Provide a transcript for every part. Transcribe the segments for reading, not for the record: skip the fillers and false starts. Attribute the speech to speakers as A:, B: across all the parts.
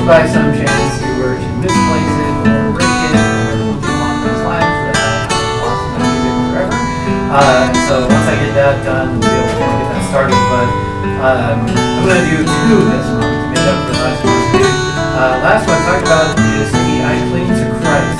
A: by some chance you were to misplace it or break it or something along those lines, that I have lost my music forever. So once I get that done, we'll be able to get that started. But I'm going to do 2 this month to make up for last month. Last one I talked about is I Cling to Christ.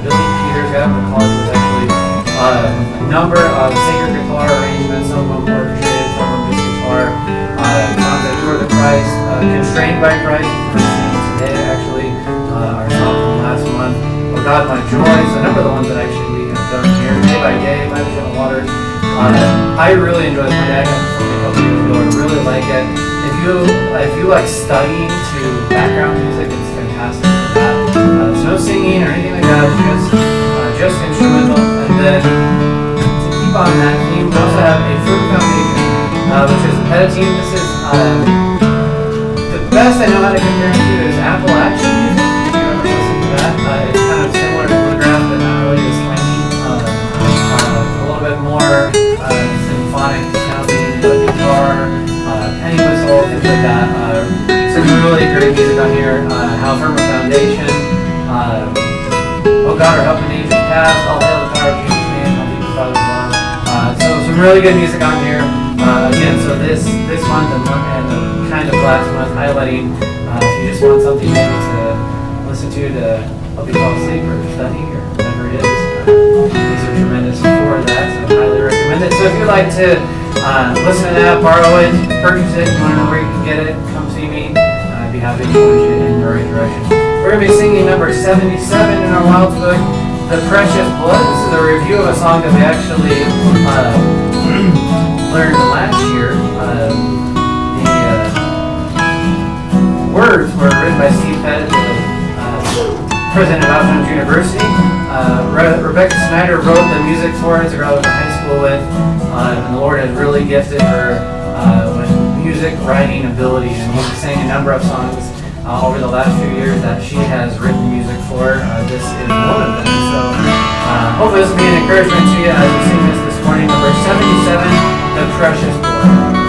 A: Billy Peters got to college with actually a number of sacred guitar arrangements, some of them orchestrated, some of them just guitar. Songs that tour the Christ, Constrained by Christ, we're singing today actually, our song from last month. Oh God, My Joys, a number of the ones that actually we have done here, Day by Day, My Vision of Water. I really enjoy this. My dad got something a couple years ago, I really like it. If you like studying to background music, it's fantastic for that. There's no singing or anything like that, it's just instrumental. And then to keep on that theme, we also have a Fruit Foundation, which is a pet team. This is the best I know how to compare it to is Appalachian music. If you ever listen to that, it's kind of similar to bluegrass, but not really as slangy. A little bit more symphonic sounding, guitar, penny whistle, things like that. Some really great music on here. How Firm a Foundation. Oh God, Our Help in Ages Past. All Hail the Power of Jesus' Name. I'll leave the Father's Love. So some really good music on here. Again, so this month and kind of last month, highlighting if you just want something maybe to listen to help you fall asleep or study or whatever it is. These are tremendous for that, so I highly recommend it. So if you'd like to listen to that, borrow it, purchase it, you want to know where you can get it, come see me. I'd be happy to point you in the right direction. We're going to be singing number 77 in our Wilds book, The Precious Blood. This is a review of a song that we actually learned last year. The words were written by Steve Pettit, president of Alphonse University. Rebecca Snyder wrote the music for it. It's a girl I went to high school with. And the Lord has really gifted her with music writing ability. And we sang a number of songs over the last few years that she has written music for. This is one of them. So hopefully this will be an encouragement to you as we sing this morning. Number 77, The Precious Blood.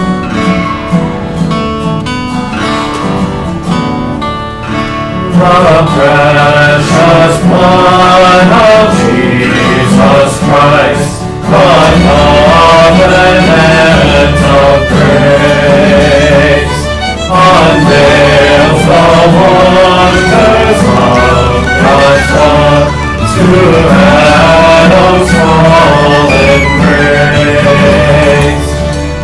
A: The precious blood of Jesus Christ, the covenant of grace, unveils the wonders of God's love to Adam's fallen race.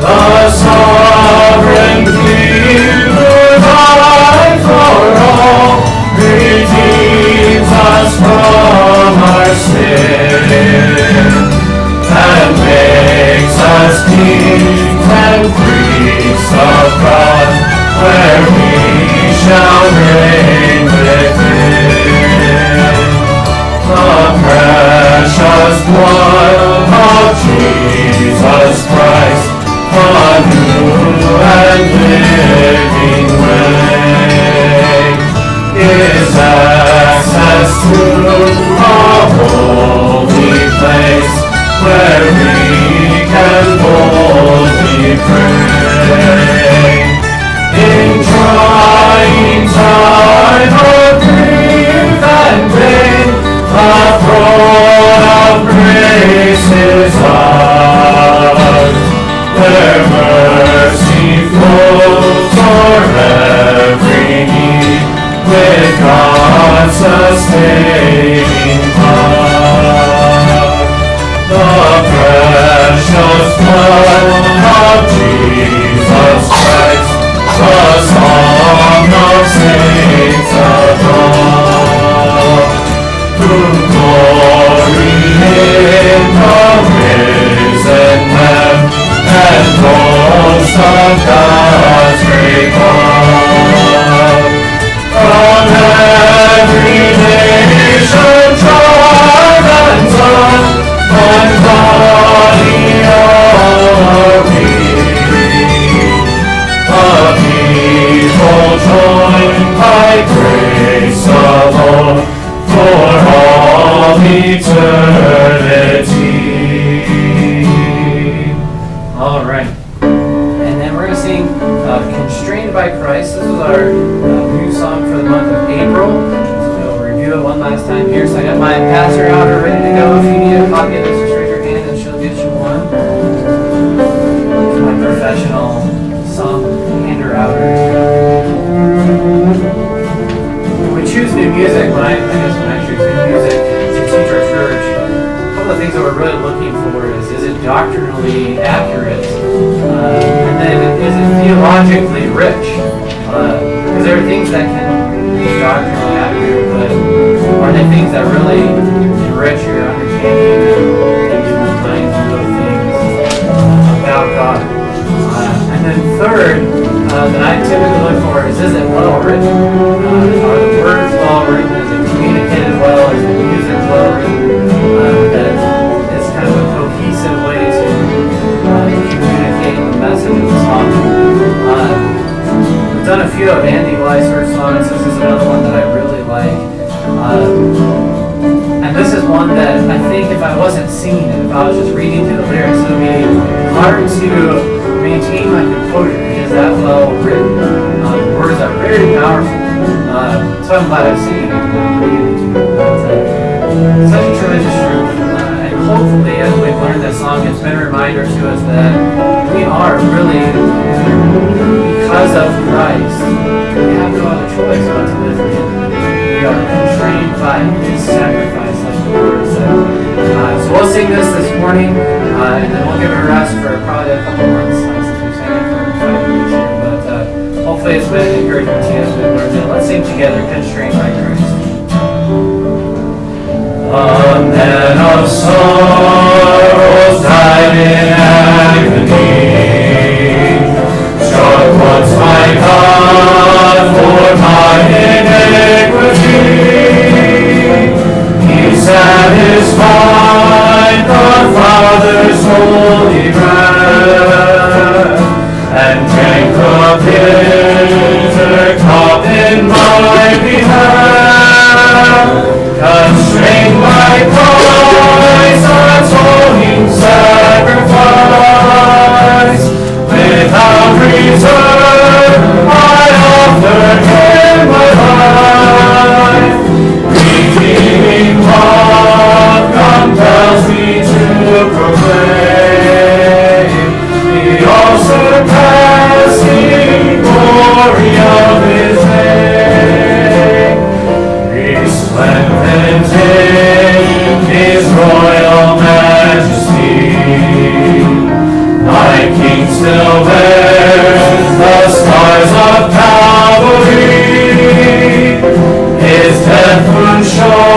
A: The sovereign King who died for all redeems us from our sin and makes us kings and priests of God, where we shall reign with Him. The precious blood of Jesus Christ, the new and living way, is access to a holy place where we can boldly pray. In trying time of grief and pain, the throne of grace is ours, where mercy flows for every need, with God's sustaining love. The precious blood of Jesus Christ, the song of saints above, who glory in the risen Lamb, and boast of God's great love. From every nation, tribe, and tongue, one body all are we, a people joined by grace alone, for all eternity. All right. And then we're going to sing Constrained by Christ. This is our new song for the month of time here. So I got my passer outer ready to go. If you need a copy of this, just raise your hand and she'll get you one. It's my professional song hander outer. When we choose new music, when I choose new music to teach our church, a couple of things that we're really looking for is it doctrinally accurate? And then is it theologically rich? Because there are things that can be doctrinally accurate, but are they things that really enrich your understanding and you remind you of things about God? And then third, that I typically look for is it well written? Are the words well written? Is it communicated well? Is the music well written? That it's kind of a cohesive way to communicate the message of the song. We've done a few of Andy Weisser's songs. This is another one that I really like. And this is one that I think if I wasn't singing it, if I was just reading through the lyrics, it would be hard to maintain my composure. Is that well written? The words are very powerful. So I'm glad I'm singing it and reading it to you. But such a tremendous truth. And hopefully, as we've learned this song, it's been a reminder to us that we are really, because of Christ, we have no other choice but to live for Him. We are constrained by His sacrifice, like the Lord said. So we'll sing this morning, and then we'll give it a rest for probably a couple months since we've sang it for 5 weeks here. But hopefully it's been an encouragement to you as we've learned it. Let's sing together, Constrained by Christ. A man of sorrows died in agony, struck once by God for my iniquity. He satisfied the Father's holy wrath, and drank the bitter cup in my behalf. Constrained by Christ's atoning sacrifice, without reserve I offer Him my life. Redeeming love compels me to proclaim the all-surpassing glory of His name. Resplendent in His royal majesty, my King still bears the stars of Calvary. His death would show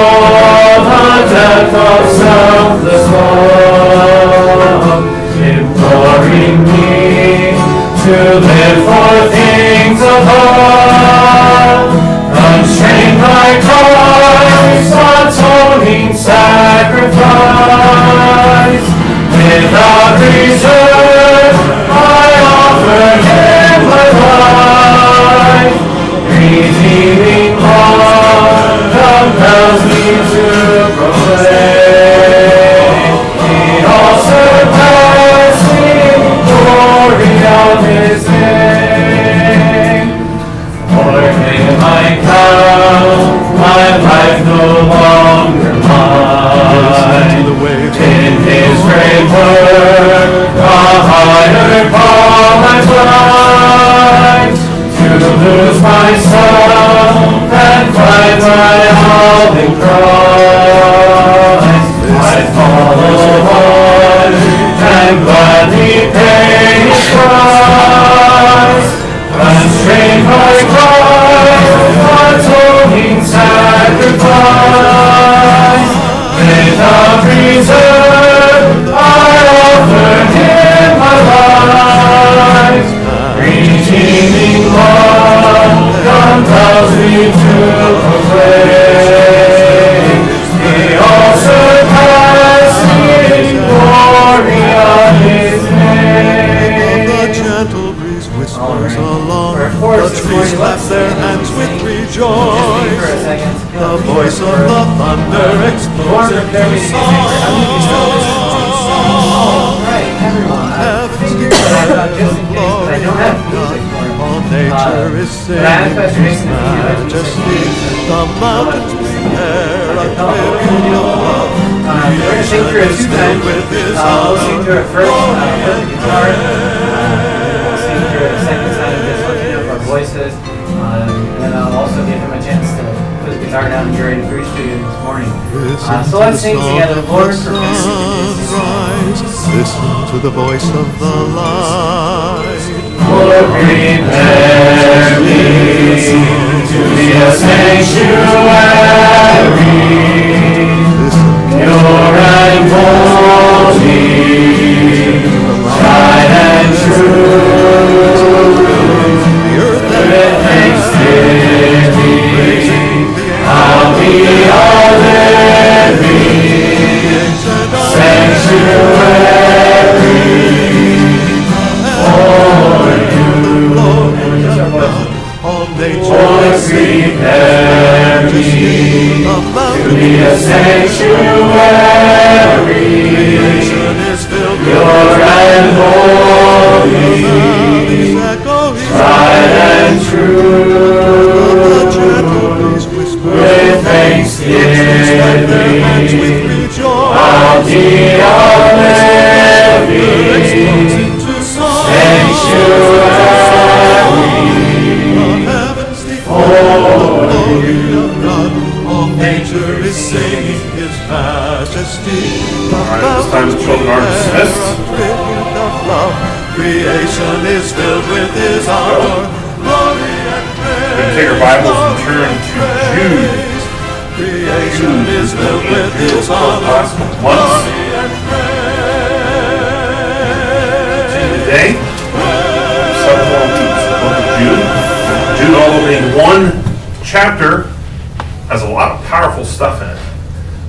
A: the depth of selfless love, imploring me to live for things above. Constrained by Christ's atoning sacrifice, without reserve I offer Him my life. Redeeming love compels me to proclaim the all-surpassing glory of His name. For Him I count my life no longer mine. In His great work, a higher call I find, to lose myself and find my all in Christ. I follow on and gladly pay His price. Constrained by Christ's atoning sacrifice, without reserve I offer Him my life. Redeeming love compels me to proclaim the all-surpassing glory of His name.
B: The gentle breeze whispers along, the trees clap their hands with rejoice. The voice of the thunder explodes into song. Heaven's all nature is singing His majesty. The mountains prepare a
A: We're going to sing through it 2 times. We'll sing through it first with the guitar. We'll sing through it a second time, just lifting up our voices. And then I'll also give him a chance to put the guitar down and get ready to preach to you this morning. So let's sing together. Lord, prepare me.
B: Listen to the voice of the light.
C: Lord, prepare me to be a sanctuary. Pure and holy, tried and true. With thanksgiving, I'll be a living sanctuary for you. Lord, prepare me to be a sanctuary, pure and holy, tried and true. With thanksgiving, I'll be a living sanctuary for you.
B: All nature is singing His majesty.
D: Alright, this time the children are dismissed.
B: Creation is filled with His honor, glory and praise.
D: Then take our Bibles and turn to Jude.
B: Creation is filled with His honor, glory and praise.
D: Today, 7 more weeks, the book of Jude. Jude, although being one chapter, has a lot of powerful stuff in it.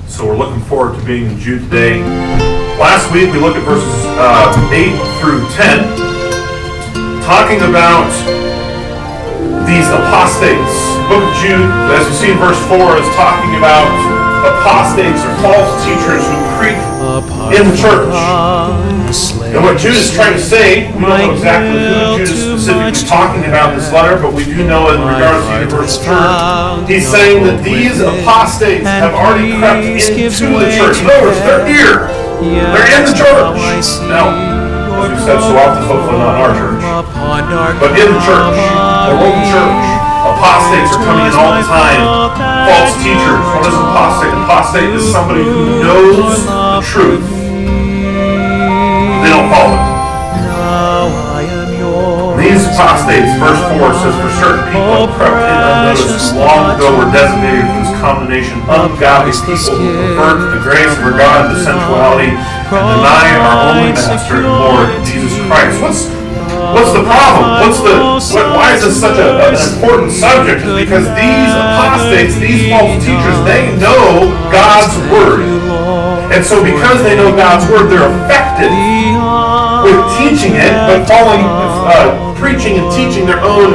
D: So we're looking forward to being in Jude today. Last week we looked at verses 8 through 10, talking about these apostates. The book of Jude, as we see in verse 4, is talking about apostates or false teachers who creep in the church. And what Jude is trying to say, we don't know exactly who Jude is specifically talking about in this letter, but we do know in regards to universal church, he's saying that these apostates have already crept into the church. In other words, they're here. They're in the church. Now, as we've said so often, hopefully not in our church, but in the church, the local church, apostates are coming in all the time. False teachers. What is an apostate? An apostate is somebody who knows the truth. They don't follow it. These apostates, verse 4 says, for certain people have crept in unnoticed, who long ago were designated for this condemnation, ungodly people who pervert the grace of our God into sensuality and deny our only Master and Lord, Jesus Christ. What's the problem? Why is this such an important subject? It's because these apostates, these false teachers, they know God's Word. And so because they know God's Word, they're effective with teaching it, but preaching and teaching their own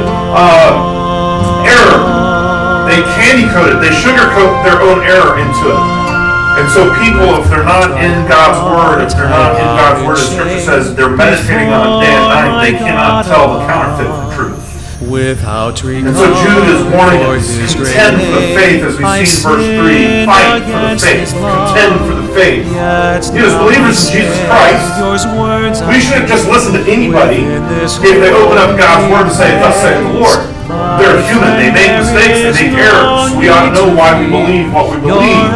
D: error. They candy coat it, they sugarcoat their own error into it. And so people, if they're not in God's Word, as Scripture says, they're meditating on it day and night, they cannot tell the counterfeit from truth. And so Jude is warning us, contend for the faith, as we see in verse 3, fight for the faith, contend for the faith. As believers in Jesus Christ, we shouldn't just listen to anybody if they open up God's Word and say, thus saith the Lord. They're human, they make mistakes, they make errors. We ought to know why we believe what we believe.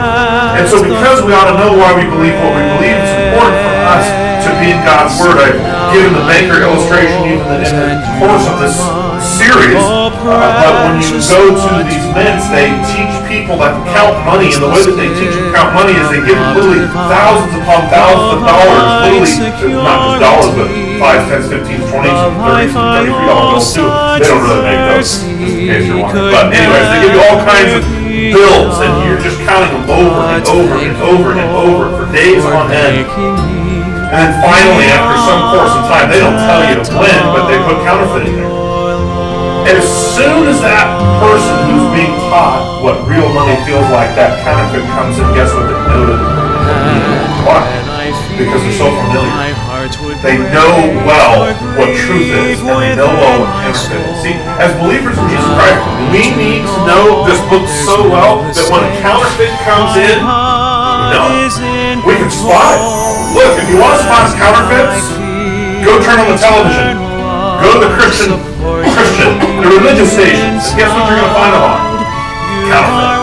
D: And so because we ought to know why we believe what we believe, it's important for us to be in God's Word. I've given the banker illustration even in the course of this series, but when you go to these mints, they teach people that to count money, and the way that they teach you to count money is they give them literally thousands upon thousands of dollars, literally, not just dollars, but 5, 10, 15, 20, $30, $33 bills too. They don't really make those, just in case you're wondering. But anyways, they give you all kinds of bills, and you're just counting them over and over and over and over for days on end. And then finally, after some course of time, they don't tell you to when, but they put counterfeit in there. And as soon as that person who's being taught what real money feels like, that counterfeit comes in, guess what they know to do? Why? Because they're so familiar. They know well what truth is, and they know well what counterfeit is. See, as believers in Jesus Christ, we need to know this book so well that when a counterfeit comes in, we can spot it. Look, if you want to spot counterfeits, go turn on the television. Go to the Christian, the religious stations. And guess what you're going to find them on? Counterfeit.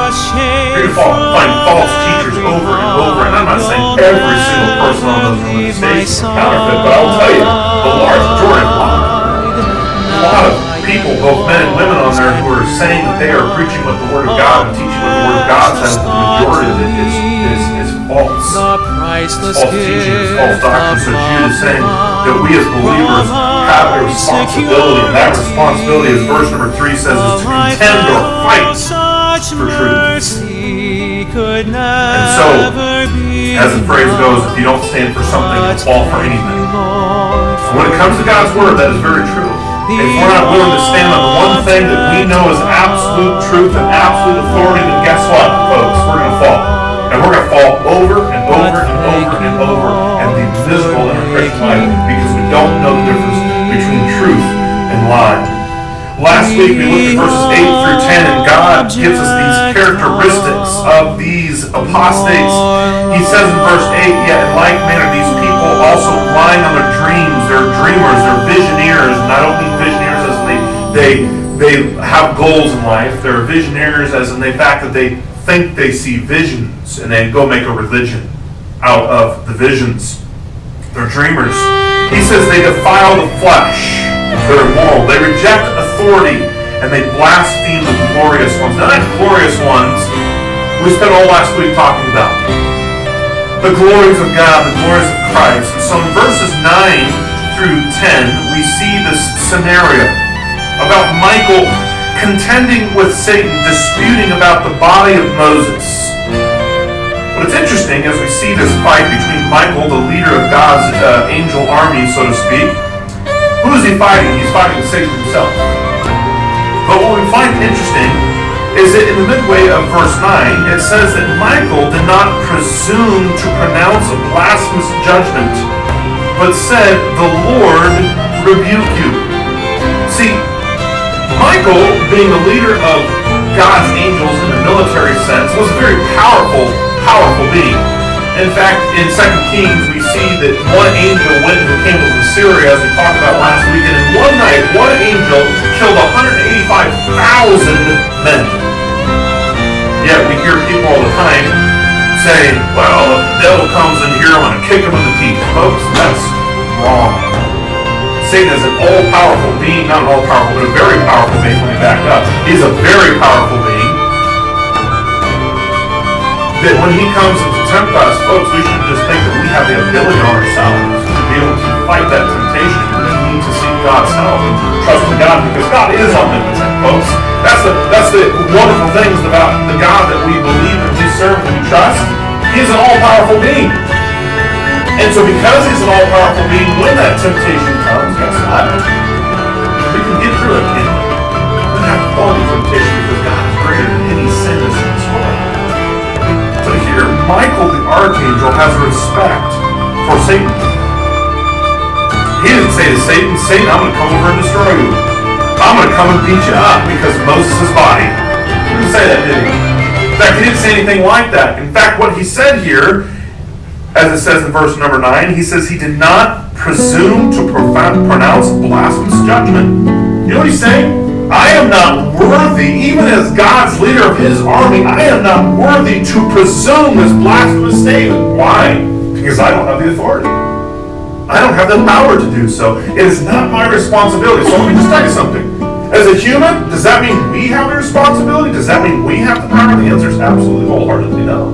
D: You're going to find false teachers over and over. And I'm not saying every single person on those religious stations is counterfeit, but I will tell you, the large majority of a lot of people, both men and women on there, who are saying that they are preaching what the Word of God and teaching what the Word of God says, the majority of it is false. It's false teaching, it's false doctrine. So Jude is saying that we as believers have a responsibility, and that responsibility, as verse number 3 says, is to contend or fight for truth. And so, as the phrase goes, if you don't stand for something, you'll fall for anything. And when it comes to God's Word, that is very true. If we're not willing to stand on the one thing that we know is absolute truth and absolute authority, then guess what, folks? We're going to fall. And we're going to fall over and over and over and over and be miserable in our Christian life because we don't know the difference between truth and lie. Last week we looked at verses 8 through 10, and God gives us these characteristics of these apostates. He says in verse 8, yet in like manner these people also relying on their dreams, they're dreamers, they're visioneers, and I don't mean visioneers as they have goals in life. They're visioneers as in the fact that they think they see visions and they go make a religion out of the visions. They're dreamers. He says they defile the flesh. They're immoral. They reject authority and they blaspheme the glorious ones. Now, that glorious ones we spent all last week talking about. The glories of God, the glories of Christ. And so in verses 9 through 10, we see this scenario about Michael contending with Satan, disputing about the body of Moses. But it's interesting as we see this fight between Michael, the leader of God's angel army, so to speak. Who is he fighting? He's fighting Satan himself. But what we find interesting is that in the midway of verse 9, it says that Michael did not presume to pronounce a blasphemous judgment, but said, the Lord rebuke you. See, Michael, being the leader of God's angels in the military sense, was a very powerful being. In fact, in 2 Kings, we see that one angel went to the kingdom of Assyria, as we talked about last week, and in one night, one angel killed 185,000 men. Yet we hear people all the time say, well, if the devil comes in here, I'm going to kick him in the teeth. Folks, that's wrong. Satan is an all-powerful being, not an all-powerful, but a very powerful being. Let me back up. He's a very powerful being. That when he comes to tempt us, folks, we shouldn't just think that we have the ability on ourselves to be able to fight that temptation. We need to seek God's help and trust in God, because God is omnipotent, folks. That's the wonderful things about the God that we believe and we serve and we trust. He is an all-powerful being. And so because he's an all-powerful being, when that temptation comes, guess what? We can get through it. We don't have to fall into temptation because God is greater than any sin that's in this world. But here, Michael the archangel has respect for Satan. He didn't say to Satan, Satan, I'm going to come over and destroy you. I'm going to come and beat you up because of Moses' body. He didn't say that, did he? In fact, he didn't say anything like that. In fact, what he said here, as it says in verse number 9, he says he did not presume to pronounce blasphemous judgment. You know what he's saying? I am not worthy, even as God's leader of his army, I am not worthy to presume this blasphemous statement. Why? Because I don't have the authority. I don't have the power to do so. It is not my responsibility. So let me just tell you something. As a human, does that mean we have the responsibility? Does that mean we have the power? The answer is absolutely wholeheartedly no.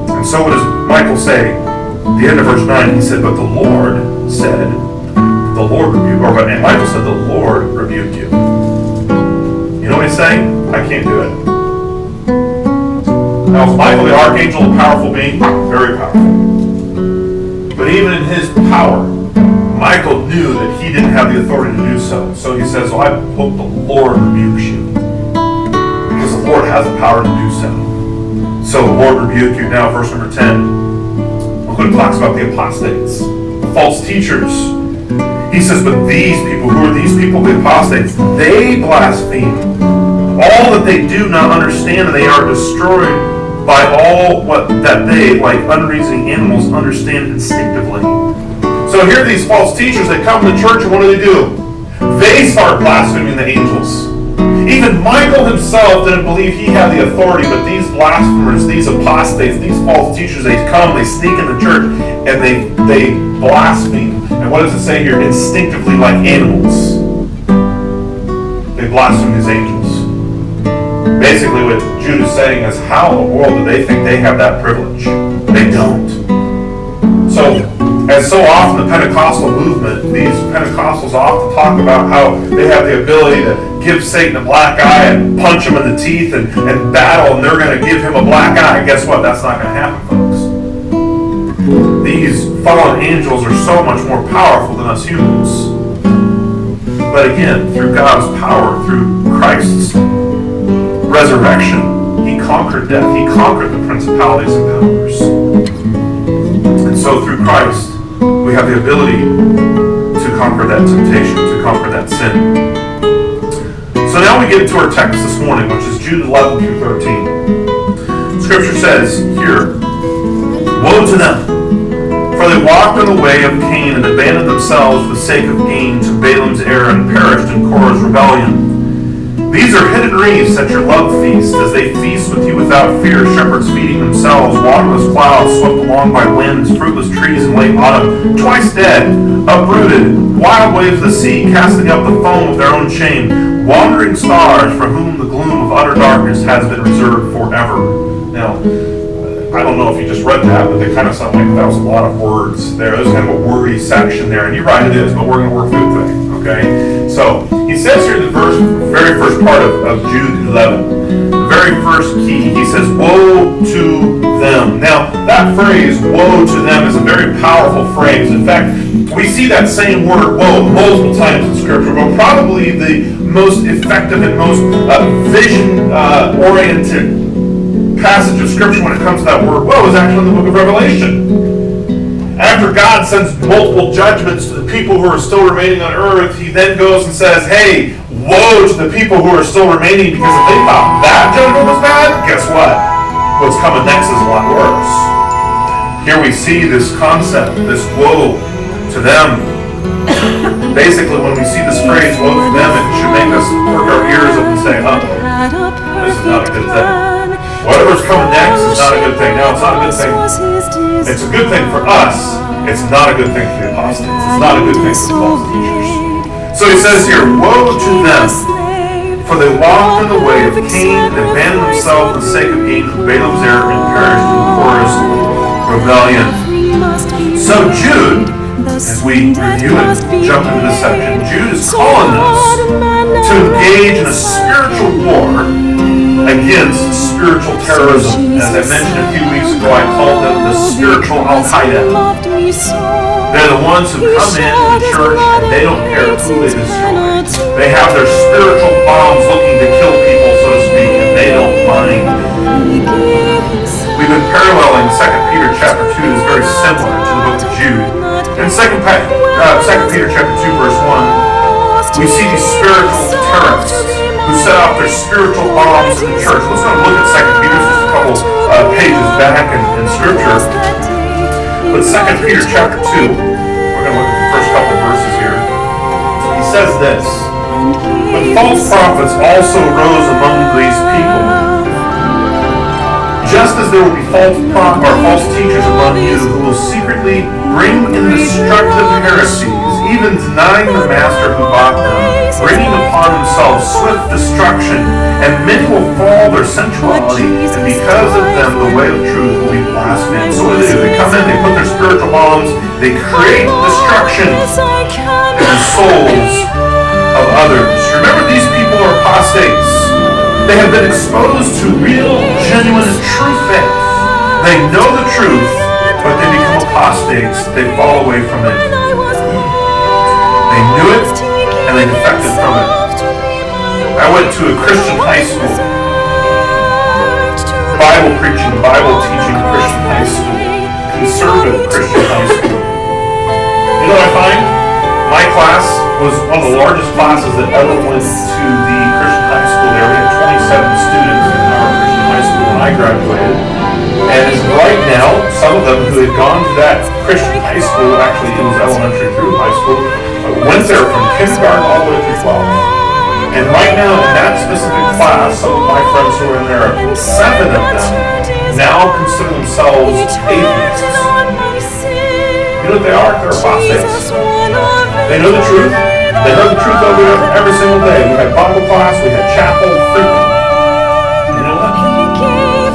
D: And so what does Michael say? At the end of verse 9, he said, but the Lord said, the Lord rebuked, and Michael said, the Lord rebuked you. You know what he's saying? I can't do it. Now, is Michael the archangel a powerful being? Very powerful. But even in his power, Michael knew that he didn't have the authority to do so. So he says, well, I hope the Lord rebukes you. Because the Lord has the power to do so. So the Lord rebuked you. Now, verse number 10. Look what it talks about the apostates. false teachers. He says, but these people, who are these people, the apostates, they blaspheme. All that they do not understand, and they are destroyed by all that they, like unreasoning animals, understand instinctively. So here are these false teachers that come to the church, and what do? They start blaspheming the angels. Even Michael himself didn't believe he had the authority, but these blasphemers, these apostates, these false teachers, they come, they sneak in the church, and they blaspheme. And what does it say here? Instinctively, like animals. They blaspheme these angels. Basically what Jude is saying is, how in the world do they think they have that privilege? They don't. So, as so often the Pentecostal movement, these Pentecostals often talk about how they have the ability to give Satan a black eye and punch him in the teeth and battle, and they're going to give him a black eye. Guess what? That's not going to happen, folks. These fallen angels are so much more powerful than us humans. But again, through God's power, through Christ's resurrection, he conquered death. He conquered the principalities and powers. And so through Christ, we have the ability to conquer that temptation, to conquer that sin. So now we get into our text this morning, which is Jude 11 through 13. Scripture says here, woe to them, for they walked in the way of Cain and abandoned themselves for the sake of gain to Balaam's error and perished in Korah's rebellion. These are hidden reefs at your love feast, as they feast with you without fear, shepherds feeding themselves, waterless clouds swept along by winds, fruitless trees in late autumn, twice dead, uprooted, wild waves of the sea, casting up the foam of their own shame, wandering stars for whom the gloom of utter darkness has been reserved forever. Now, I don't know if you just read that, but they kind of sound like that was a lot of words there. There's kind of a wordy section there, and you're right, it is, but we're going to work through it today, okay? So, he says here in the very first part of Jude 11, the very first key, he says, woe to them. Now, that phrase, woe to them, is a very powerful phrase. In fact, we see that same word, woe, multiple times in Scripture, but probably the most effective and most vision-oriented passage of Scripture when it comes to that word woe is actually in the book of Revelation. After God sends multiple judgments to the people who are still remaining on earth, he then goes and says, hey, woe to the people who are still remaining, because if they thought that judgment was bad, guess what? What's coming next is a lot worse. Here we see this concept, this woe to them. Basically, when we see this phrase, woe to them, it should make us perk our ears up and say, this is not a good thing. Whatever's coming next is not a good thing. Now, it's not a good thing. It's a good thing for us. It's not a good thing for the apostates. It's not a good thing for the false teachers. So he says here, woe to them, for they walked in the way of Cain and abandoned themselves for the sake of gain to Balaam's error and perished in Korah's rebellion. So Jude, as we review and jump into this section, Jude is calling us to engage in a spiritual war against spiritual terrorism. As I mentioned a few weeks ago, I called them the spiritual Al-Qaeda. They're the ones who come into the church and they don't care who they destroy. They have their spiritual bombs looking to kill people, so to speak, and they don't mind. We've been paralleling 2 Peter chapter 2 is very similar to the book of Jude. In 2 Peter chapter 2 verse 1, we see these spiritual terrorists who set off their spiritual bombs in the church. Let's go look at 2 Peter, just a couple pages back in Scripture. But 2 Peter chapter 2, we're going to look at the first couple verses here. He says this, but false prophets also rose among these people, just as there will be false teachers among you who will secretly bring in destructive heresies, even denying the master who bought them, bringing upon themselves swift destruction, and many will fall their sensuality, and because of them the way of truth will be blasphemed. So what do? They come in, they put their spiritual bombs, they create destruction in the souls of others. Remember, these people are apostates. They have been exposed to real, genuine, and true faith. They know the truth, but they become apostates. They fall away from it. They knew it, and they defected from it. I went to a Christian high school, Bible preaching, Bible teaching Christian high school, conservative Christian high school. My class was one of the largest classes that ever went to the Christian high school there. We had 27 students in our Christian high school when I graduated. And as of right now, some of them who had gone to that Christian high school, actually it was elementary through high school, went there from kindergarten all the way through 12. And right now in that specific class, some of my friends who are in there, 7 of them now consider themselves atheists. You know what they are? They're apostates. They know the truth. They heard the truth over there every single day. We had Bible class, we had chapel frequently. You know what?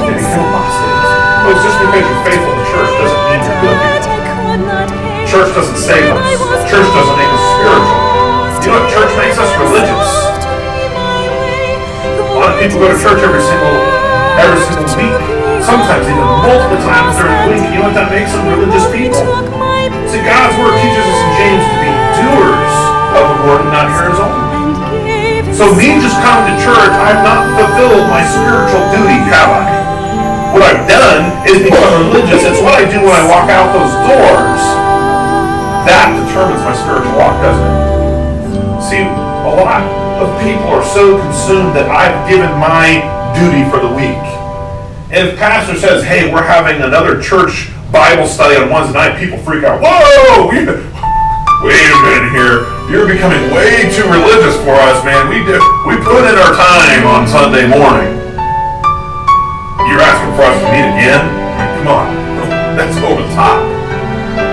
D: They become apostates. Well, it's just because you're faithful to church doesn't mean you're good people. Church doesn't save us. Church doesn't make us spiritual. You know what? Church makes us religious. A lot of people go to church every single week. Sometimes even multiple times during the week. You know what that makes them? Religious people. See, God's Word teaches us in James to be doers of the Word and not hearers only. So me just coming to church, I've not fulfilled my spiritual duty, have I? What I've done is become religious. It's what I do when I walk out those doors. That determines my spiritual walk, doesn't it? See, a lot of people are so consumed that I've given my duty for the week. And if pastor says, hey, we're having another church Bible study on Wednesday night, people freak out. Whoa! Wait a minute here. You're becoming way too religious for us, man. We put in our time on Sunday morning. You're asking for us to meet again? Come on. That's over the top.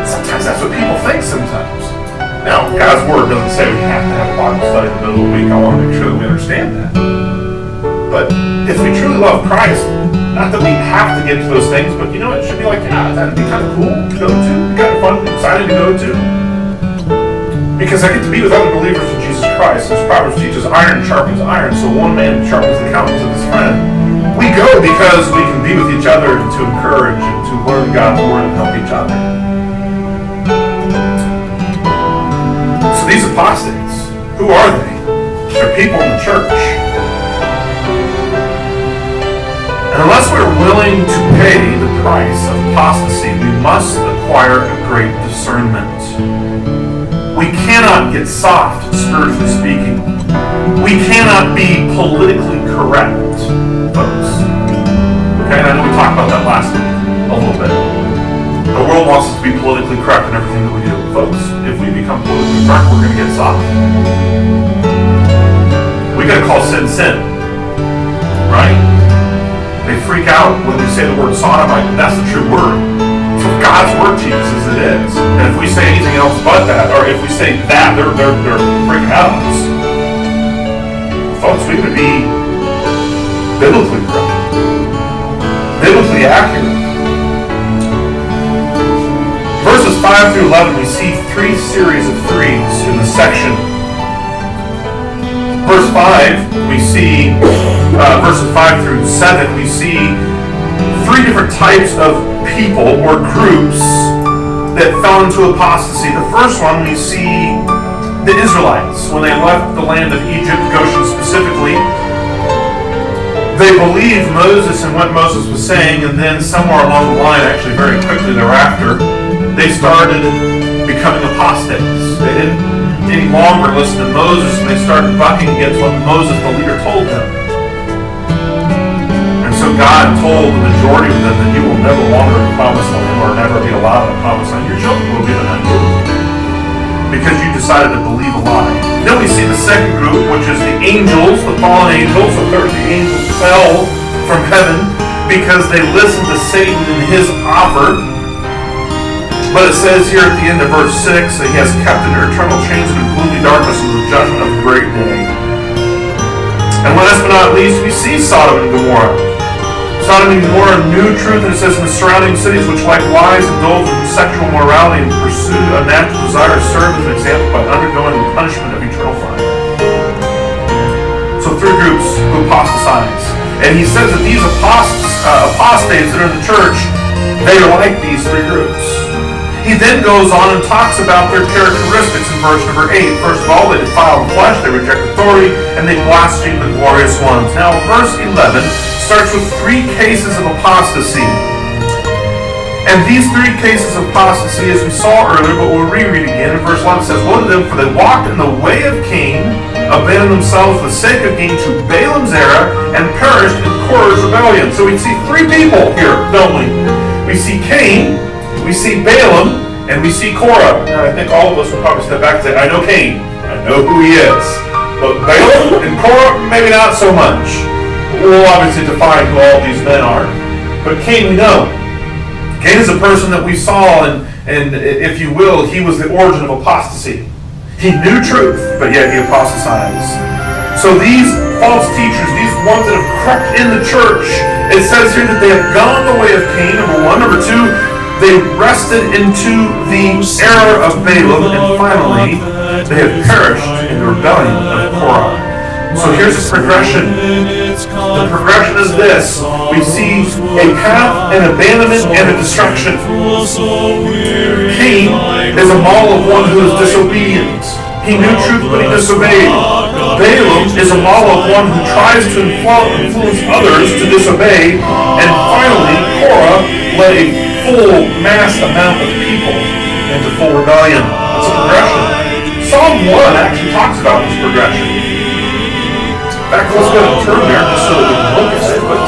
D: Sometimes that's what people think sometimes. Now, God's Word doesn't say we have to have a Bible study in the middle of the week. I want to make sure that we understand that. But if we truly love Christ, not that we have to get to those things, but you know, it should be like, yeah, that'd be kind of cool to go to, kind of fun, excited to go to. Because I get to be with other believers in Jesus Christ. As Proverbs teaches, iron sharpens iron, so one man sharpens the countenance of his friend. We go because we can be with each other and to encourage and to learn God's Word and help each other. So these apostates, who are they? They're people in the church. And unless we're willing to pay the price of apostasy, we must acquire a great discernment. We cannot get soft, spiritually speaking. We cannot be politically correct, folks. Okay, and I know we talked about that last week a little bit. The world wants us to be politically correct in everything that we do. Folks, if we become politically correct, we're going to get soft. We got to call sin, sin. Right? They freak out when we say the word sodomite, but that's the true word. It's what God's Word teaches us it is. And if we say anything else but that, or if we say that, they're freaking out on us. Folks, we could be biblically correct, biblically accurate. Verses 5 through 11, we see 3 series of 3s in the section. Verse 5, we see, verses 5 through 7, we see 3 different types of people or groups that fell into apostasy. The first one, we see the Israelites. When they left the land of Egypt, Goshen specifically, they believed Moses and what Moses was saying, and then somewhere along the line, actually very quickly thereafter, they started becoming apostates. They didn't any longer listen to Moses, and they started bucking against what Moses, the leader, told them. And so God told the majority of them that you will never wander in the promised land or never be allowed in the promised land. Your children will be in an because you decided to believe a lie. Then we see the second group, which is the angels, the fallen angels. The 30 angels fell from heaven because they listened to Satan and his offer. But it says here at the end of verse 6 that he has kept in eternal chains and gloomy darkness in the judgment of the great day. And last but not least, we see Sodom and Gomorrah. Sodom and Gomorrah knew truth, and it says, in the surrounding cities which likewise indulged in sexual morality and pursued unnatural desires, served as an example by undergoing the punishment of eternal fire. So 3 groups who apostatize. And he says that these apostates that are in the church, they are like these 3 groups. He then goes on and talks about their characteristics in verse number 8. First of all, they defile the flesh, they reject authority, and they blaspheme the glorious ones. Now, verse 11 starts with 3 cases of apostasy. And these three cases of apostasy, as we saw earlier, but we'll reread again in verse 11, says, "Woe to them, for they walked in the way of Cain, abandoned themselves for the sake of gain to Balaam's error, and perished in Korah's rebellion." So we see three people here, don't we? We see Cain, we see Balaam, and we see Korah. Now I think all of us will probably step back and say, I know Cain, I know who he is. But Balaam and Korah, maybe not so much. We'll obviously define who all these men are. But Cain we know. Cain is a person that we saw, and if you will, he was the origin of apostasy. He knew truth, but yet he apostatized. So these false teachers, these ones that have crept in the church, it says here that they have gone the way of Cain, number one. Number two, they rested into the error of Balaam, and finally, they have perished in the rebellion of Korah. So here's the progression. The progression is this. We see a path, an abandonment, and a destruction. Cain is a model of one who is disobedient. He knew truth, but he disobeyed. Balaam is a model of one who tries to influence others to disobey. And finally, Korah led a full mass amount of people into full rebellion. That's a progression. Psalm 1 actually talks about this progression. In fact, let's go and turn there just so that we can look at it. But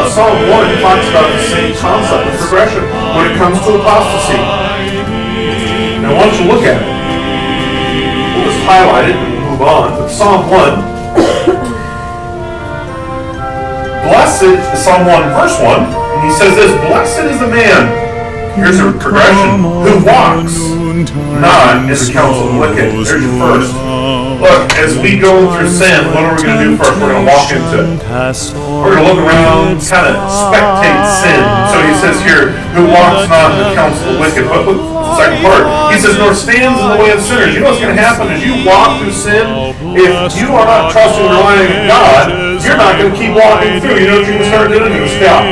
D: Psalm 1 talks about the same concept of progression when it comes to apostasy. Now, why don't you look at it? We'll just highlight it and we'll move on. But Psalm 1, blessed is Psalm 1, verse 1, and he says this, "Blessed is the man," here's a progression, "who walks not in the counsel of the wicked." There's your first. Look, as we go through sin, what are we going to do first? We're going to walk into it. We're going to look around, kind of spectate sin. So he says here, "who walks not in the counsel of the wicked." But look, the second part, he says, "nor stands in the way of sinners." You know what's going to happen as you walk through sin? If you are not trusting and relying on God, you're not going to keep walking through. You know what you're going to start doing? You're going to stop.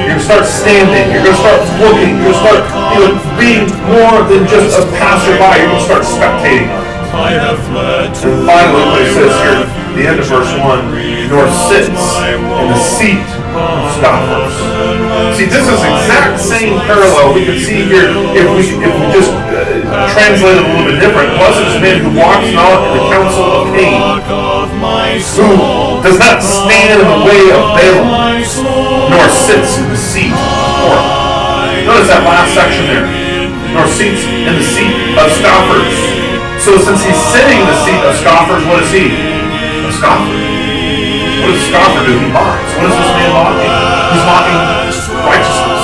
D: You're going to start standing. You're going to start looking. You're going to start being more than just a passerby. You're going to start spectating. And finally, what it says here, the end of verse 1, "nor sits in the seat of scoffers." See, this is exact same parallel we could see here if we just translate it a little bit different. "Blessed is the man who walks not in the counsel of Cain, who does not stand in the way of Balaam, nor sits in the seat of Korah." Notice that last section there. "Nor sits in the seat of scoffers." So since he's sitting in the seat of scoffers, what is he? A scoffer. What does a scoffer do? He mocks. What is this man mocking? He's mocking righteousness.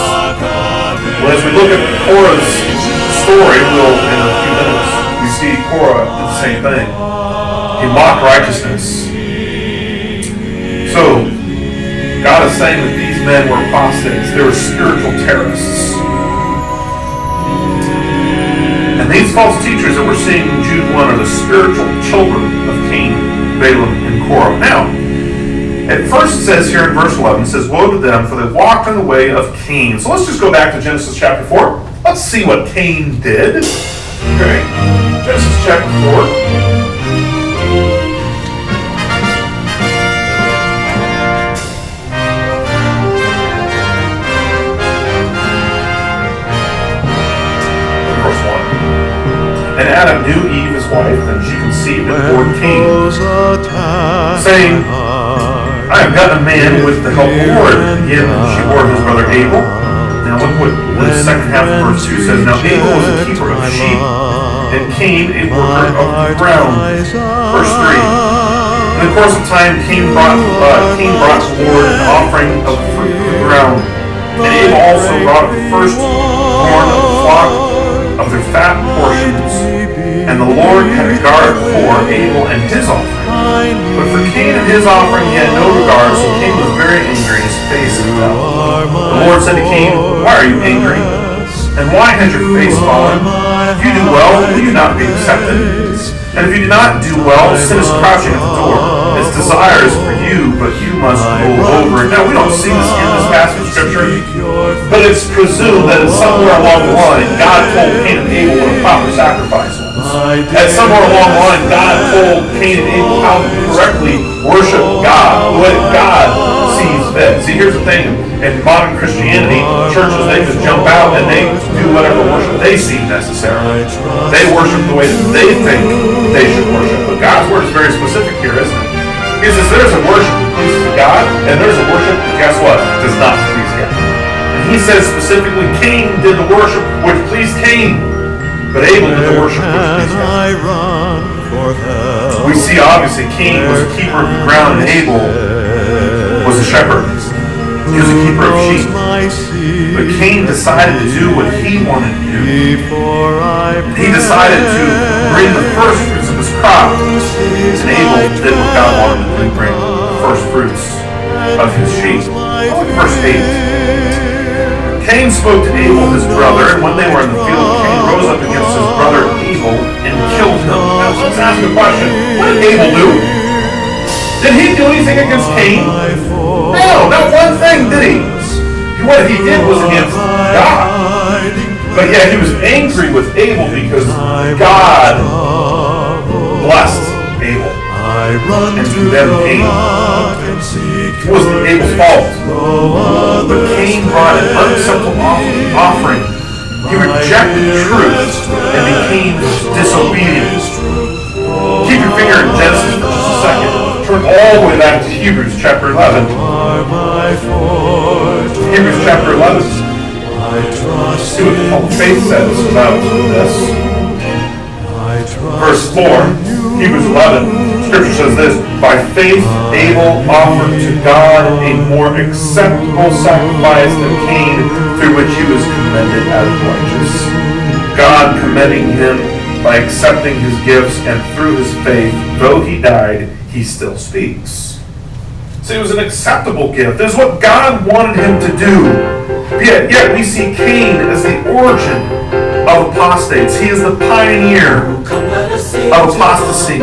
D: Well, as we look at Korah's story, we'll, in a few minutes, we see Korah did the same thing. He mocked righteousness. So, God is saying that these men were apostates. They were spiritual terrorists. And these false teachers that we're seeing in Jude 1 are the spiritual children of Cain, Balaam, and Korah. Now, at first it says here in verse 11, it says, "woe to them, for they walked in the way of Cain." So let's just go back to Genesis chapter 4. Let's see what Cain did. Okay, Genesis chapter 4. And Adam knew Eve his wife, and she conceived and bore Cain, saying, "I have gotten a man with the help of the Lord." Again, she bore his brother Abel. Now look what the second half of verse 2 says. "Now Abel was a keeper of sheep, and Cain a worker of the ground." Verse 3. "In the course of time, Cain brought to the Lord an offering of the fruit of the ground. And Abel also brought the firstborn of the flock of their fat portions. And the Lord had regard for Abel and his offering. But for Cain and his offering he had no regard, so Cain was very angry, and his face fell. The Lord said to Cain, 'Why are you angry? And why has your face fallen? If you do well, will you not be accepted? And if you do not do well, sin is crouching at the door. Its desire is for you, but you must go over it.'" Now, we don't see this in this passage of Scripture, but it's presumed that somewhere along the line, God told Cain and Abel what a proper sacrifice was. At somewhere along the line, God told Cain and Abel how to correctly worship God, the way that God sees fit. See, here's the thing. In modern Christianity, churches, they just jump out and they do whatever worship they see necessary. They worship the way that they think they should worship. But God's word is very specific here, isn't it? He says there's a worship that pleases God, and there's a worship that, guess what, does not please God. And he says specifically, Cain did the worship which pleased Cain, but Abel did the worship which pleased God. We see obviously Cain was a keeper of the ground and Abel was a shepherd. He was a keeper of sheep. But Cain decided to do what he wanted to do. He decided to bring the first fruits of his crop. And Abel did what God wanted him to do, bring the first fruits of his sheep. Look at verse 8. Cain spoke to Abel his brother, and when they were in the field, Cain rose up against his brother Abel and killed him. Now let's ask the question, what did Abel do? Did he do anything against Cain? No, not one thing, did he? What he did was against God. But yet he was angry with Abel because God blessed Abel and condemned Cain. It wasn't Abel's fault. But Cain brought an unacceptable offering. He rejected truth and became disobedient. Keep your finger in Genesis for just a second. Turn all the way back to Hebrews chapter 11. Hebrews chapter 11. See what the Hall of Faith says about this. Verse 4, Hebrews 11, Scripture says this, by faith Abel offered to God a more acceptable sacrifice than Cain, through which he was commended as righteous. God commending him by accepting his gifts, and through his faith, though he died, he still speaks. So it was an acceptable gift. This is what God wanted him to do. Yet we see Cain as the origin of apostates. He is the pioneer of apostasy.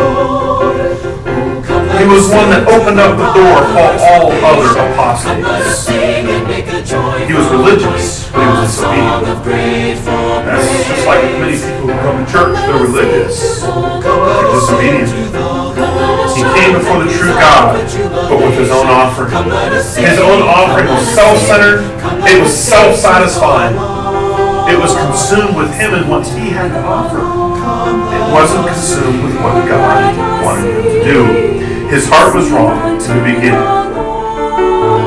D: He was one that opened up the door for all other apostates. He was religious, but he was disobedient. That's just like many people who come to church. They're religious, they're disobedient. He came before the true God, but with his own offering. His own offering was self-centered. It was self-satisfying. It was consumed with him and what he had to offer. It wasn't consumed with what God wanted him to do. His heart was wrong in the beginning.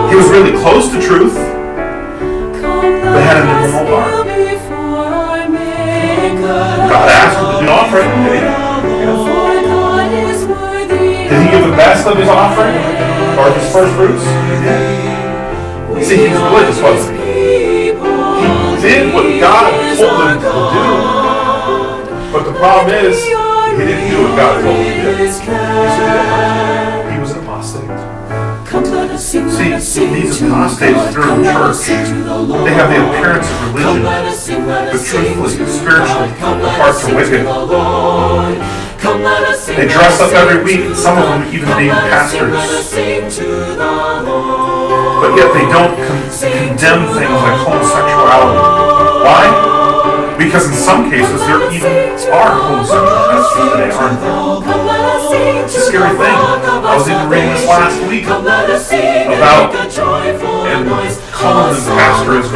D: He was really close to truth, but had an immoral heart. God asked him to do an offering. Did he give the best of his offering? Or his first fruits? He did. See, he was religious, wasn't he? He did what God told him to do. But the problem is, he didn't do what God told him to do. He was an apostate. See, these apostates that are in church, they have the appearance of religion, but truthfully, spiritually, their hearts are wicked. They dress up every week, and some of them even being pastors. But yet they don't condemn things like homosexuality. Why? Because in some cases there even are homosexual pastors today, aren't there? It's a scary thing. I was even reading this last week about, and calling them pastor is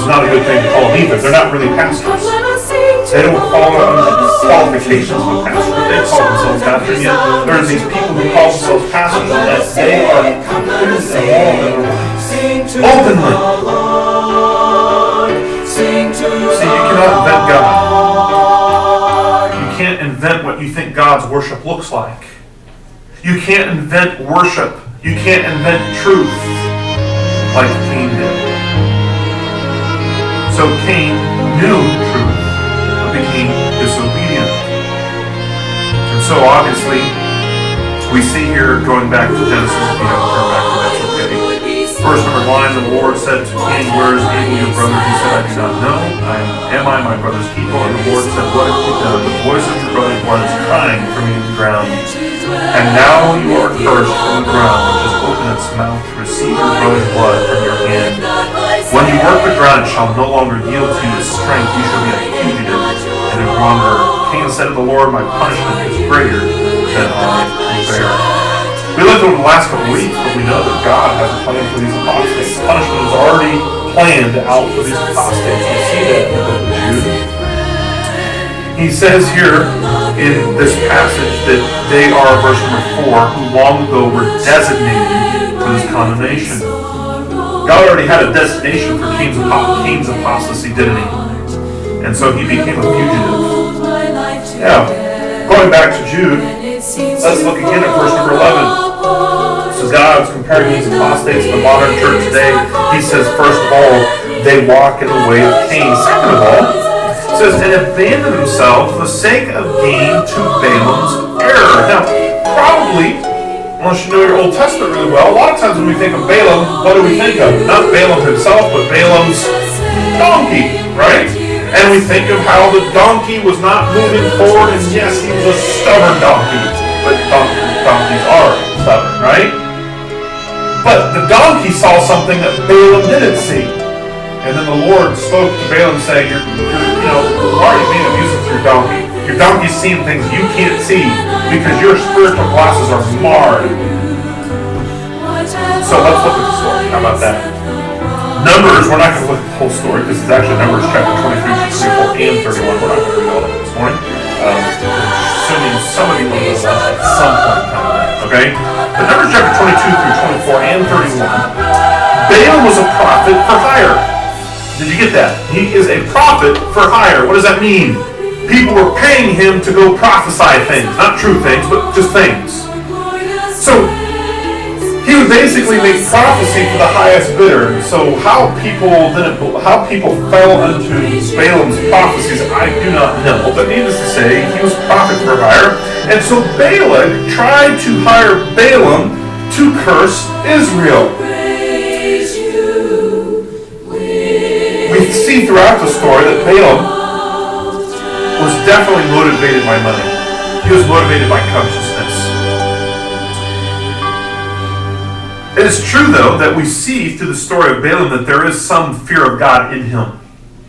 D: not a good thing to call them either. They're not really pastors. They don't follow the qualifications of a pastor. They call themselves pastors. Yet there's these people who call themselves pastors that they are completely involved in their lives. Openly. See, you cannot invent God. You can't invent what you think God's worship looks like. You can't invent worship. You can't invent truth like Cain did. So Cain knew truth, became disobedient. And so obviously, we see here, going back to Genesis, if you have to turn back to that's okay. Verse number 9, the Lord said to Cain, where is Abel your brother? He said, I do not know. Am I my brother's keeper? And the Lord said, what have you done? The voice of your brother's blood is crying from you in the ground. And now you are cursed from the ground, which has opened its mouth to receive your brother's blood from your hand. When you work the ground, it shall no longer yield to you its strength. You shall be a fugitive and a wanderer. Cain said to the Lord, my punishment is greater than I can bear. We looked over the last couple of weeks, but we know that God has a plan for these apostates. Punishment is already planned out for these apostates. We see that in the book of Jude. He says here in this passage that they are, verse number 4, who long ago were designated for this condemnation. God already had a designation for Cain's apostasy, didn't he? And so he became a fugitive. Yeah. Going back to Jude, let's look again at verse number 11. So God's comparing these apostates to the modern church today. He says, first of all, they walk in the way of Cain. Second of all, it says, and abandon themselves for the sake of gain to Balaam's error. Now, probably, unless you know your Old Testament really well, a lot of times when we think of Balaam, what do we think of? Not Balaam himself, but Balaam's donkey, right? And we think of how the donkey was not moving forward, and yes, he was a stubborn donkey. But donkeys are stubborn, right? But the donkey saw something that Balaam didn't see. And then the Lord spoke to Balaam saying, why are you being abusive to your donkey? Your donkey's seeing things you can't see because your spiritual glasses are marred. So let's look at the story. How about that? Numbers, we're not going to look at the whole story because it's actually Numbers chapter 23, 34, and 31. We're not going to read all of it this morning. Assuming some of you will know that at some point in time. Okay? But Numbers chapter 22 through 24 and 31, Balaam was a prophet for hire. Did you get that? He is a prophet for hire. What does that mean? People were paying him to go prophesy things. Not true things, but just things. So, he would basically make prophecy for the highest bidder. So how people fell into Balaam's prophecies, I do not know. But needless to say, he was a prophet for hire. And so Balak tried to hire Balaam to curse Israel. We see throughout the story that Balaam was definitely motivated by money. He was motivated by covetousness. It is true, though, that we see through the story of Balaam that there is some fear of God in him.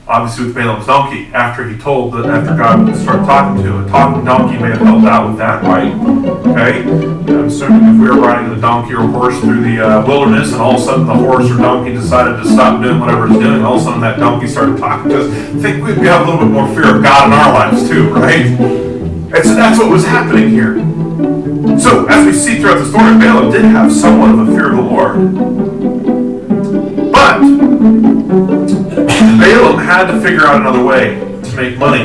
D: Obviously with Balaam's donkey, after God started talking to him, a talking donkey may have helped out with that, right? Okay? I'm assuming if we were riding a donkey or a horse through the wilderness and all of a sudden the horse or donkey decided to stop doing whatever it's doing, all of a sudden that donkey started talking to us, I think we'd have a little bit more fear of God in our lives too, right? And so that's what was happening here. So, as we see throughout the story, Balaam did have somewhat of a fear of the Lord. But Balaam had to figure out another way to make money.